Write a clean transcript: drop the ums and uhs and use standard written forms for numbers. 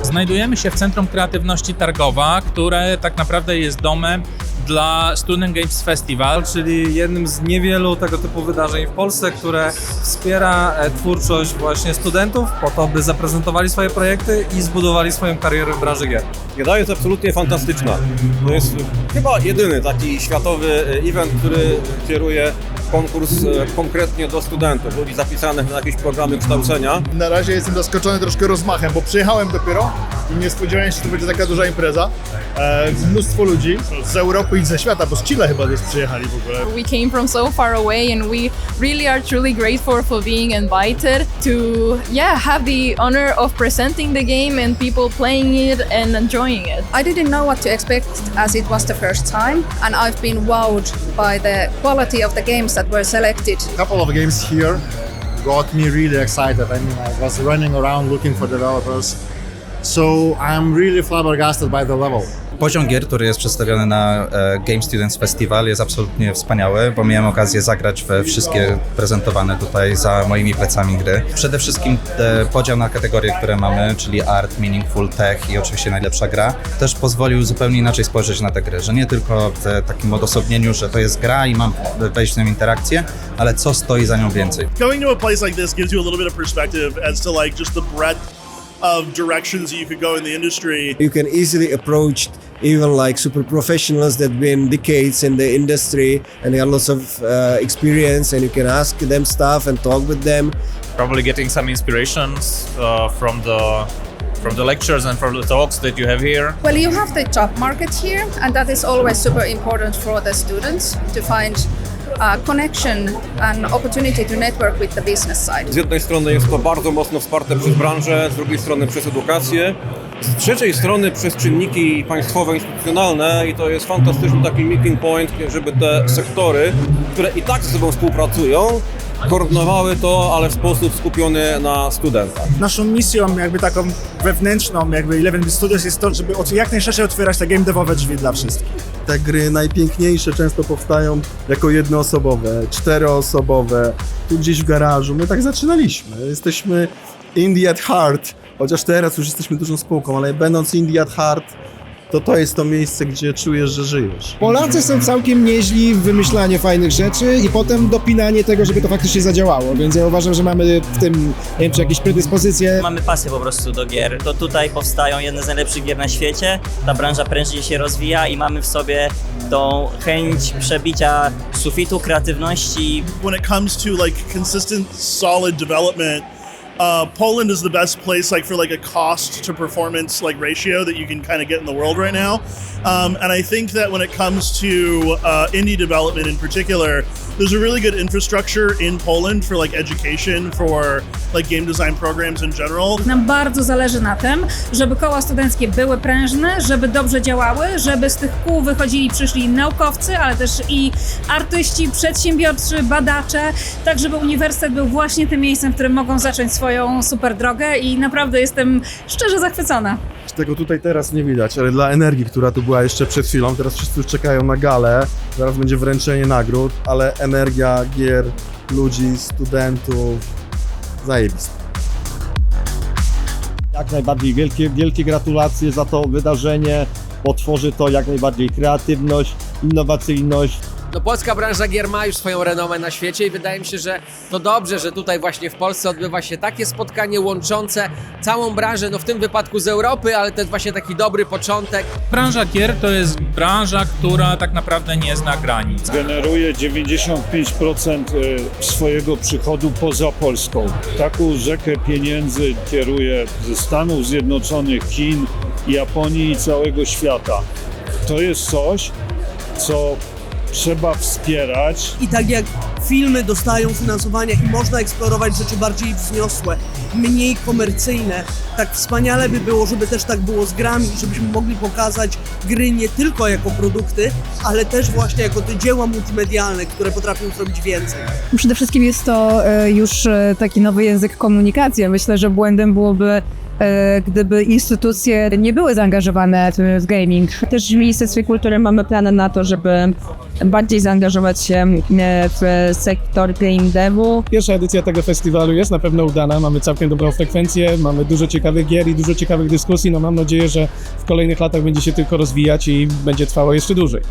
Znajdujemy się w Centrum Kreatywności Targowa, które tak naprawdę jest domem dla Student Games Festival. Czyli jednym z niewielu tego typu wydarzeń w Polsce, które wspiera twórczość właśnie studentów po to, by zaprezentowali swoje projekty i zbudowali swoją karierę w branży gier. Gra jest absolutnie fantastyczna. To jest chyba jedyny taki światowy event, który kieruje konkurs konkretnie do studentów, ludzi zapisanych na jakieś programy kształcenia. Na razie jestem zaskoczony troszkę rozmachem, bo przyjechałem dopiero i nie spodziewałem się, że to będzie taka duża impreza. Mnóstwo ludzi z Europy i ze świata, bo z Chile chyba też przyjechali w ogóle. We came from so far away and we really are truly grateful for being invited to have the honor of presenting the game and people playing it and enjoying it. I didn't know what to expect as it was the first time, and I've been wowed by the quality of the games that were selected. A couple of games here got me really excited. I mean, I was running around looking for developers. So I'm really flabbergasted by the level. Poziom gier, który jest przedstawiony na Game Students Festival, jest absolutnie wspaniały, bo miałem okazję zagrać we wszystkie prezentowane tutaj za moimi plecami gry. Przede wszystkim podział na kategorie, które mamy, czyli art, meaningful, tech i oczywiście najlepsza gra, też pozwolił zupełnie inaczej spojrzeć na tę grę, że nie tylko w takim odosobnieniu, że to jest gra i mam wejść w tę interakcję, ale co stoi za nią więcej. Going to a place like this gives you a little bit of perspective as to like just the breadth of directions that you could go in the industry. You can easily approach even like super professionals that been decades in the industry and they have lots of experience, and you can ask them stuff and talk with them. Probably getting some inspirations from the lectures and from the talks that you have here. Well, you have the job market here, and that is always super important for the students to find a connection and opportunity to network with the business side. Z jednej strony jest to bardzo mocno wsparte przez branżę, z drugiej strony przez edukację, z trzeciej strony przez czynniki państwowe, instytucjonalne, i to jest fantastyczny taki meeting point, żeby te sektory, które i tak ze sobą współpracują, koordynowały to, ale w sposób skupiony na studentach. Naszą misją jakby taką wewnętrzną, jakby 11-bit Studios jest to, żeby jak najszerzej otwierać te game devowe drzwi dla wszystkich. Te gry najpiękniejsze często powstają jako jednoosobowe, czteroosobowe, tu gdzieś w garażu. My tak zaczynaliśmy. Jesteśmy indie at heart, chociaż teraz już jesteśmy dużą spółką, ale będąc indie at heart, to jest to miejsce, gdzie czujesz, że żyjesz. Polacy są całkiem nieźli w wymyślaniu fajnych rzeczy i potem dopinanie tego, żeby to faktycznie zadziałało, więc ja uważam, że mamy w tym, nie wiem, czy jakieś predyspozycje. Mamy pasję po prostu do gier. To tutaj powstają jedne z najlepszych gier na świecie, ta branża prężnie się rozwija i mamy w sobie tą chęć przebicia sufitu kreatywności. When it comes to like consistent, solid development, Poland is the best place like for like a cost to performance like ratio that you can kind of get in the world right now. And I think that when it comes to indie development in particular, there's a really good infrastructure in Poland for like education, for like game design programs in general. Nam bardzo zależy na tym, żeby koła studenckie były prężne, żeby dobrze działały, żeby z tych kół wychodzili, przyszli naukowcy, ale też i artyści, przedsiębiorcy, badacze, tak żeby uniwersytet był właśnie tym miejscem, w którym mogą zacząć swoją super drogę, i naprawdę jestem szczerze zachwycona. Tego tutaj teraz nie widać, ale dla energii, która tu była jeszcze przed chwilą, teraz wszyscy już czekają na galę, zaraz będzie wręczenie nagród, ale energia gier, ludzi, studentów, zajebista. Jak najbardziej wielkie gratulacje za to wydarzenie, bo tworzy to jak najbardziej kreatywność, innowacyjność. No, polska branża gier ma już swoją renomę na świecie i wydaje mi się, że to dobrze, że tutaj właśnie w Polsce odbywa się takie spotkanie łączące całą branżę, no w tym wypadku z Europy, ale też właśnie taki dobry początek. Branża gier to jest branża, która tak naprawdę nie zna granic. Generuje 95% swojego przychodu poza Polską. Taką rzekę pieniędzy kieruje ze Stanów Zjednoczonych, Chin, Japonii i całego świata. To jest coś, co trzeba wspierać. I tak jak filmy dostają finansowania i można eksplorować rzeczy bardziej wzniosłe, mniej komercyjne. Tak wspaniale by było, żeby też tak było z grami, żebyśmy mogli pokazać gry nie tylko jako produkty, ale też właśnie jako te dzieła multimedialne, które potrafią zrobić więcej. Przede wszystkim jest to już taki nowy język komunikacji. Myślę, że błędem byłoby, gdyby instytucje nie były zaangażowane w gaming. Też w Ministerstwie Kultury mamy plany na to, żeby bardziej zaangażować się w sektor game devu. Pierwsza edycja tego festiwalu jest na pewno udana, mamy całkiem dobrą frekwencję, mamy dużo ciekawych gier i dużo ciekawych dyskusji. No mam nadzieję, że w kolejnych latach będzie się tylko rozwijać i będzie trwało jeszcze dłużej.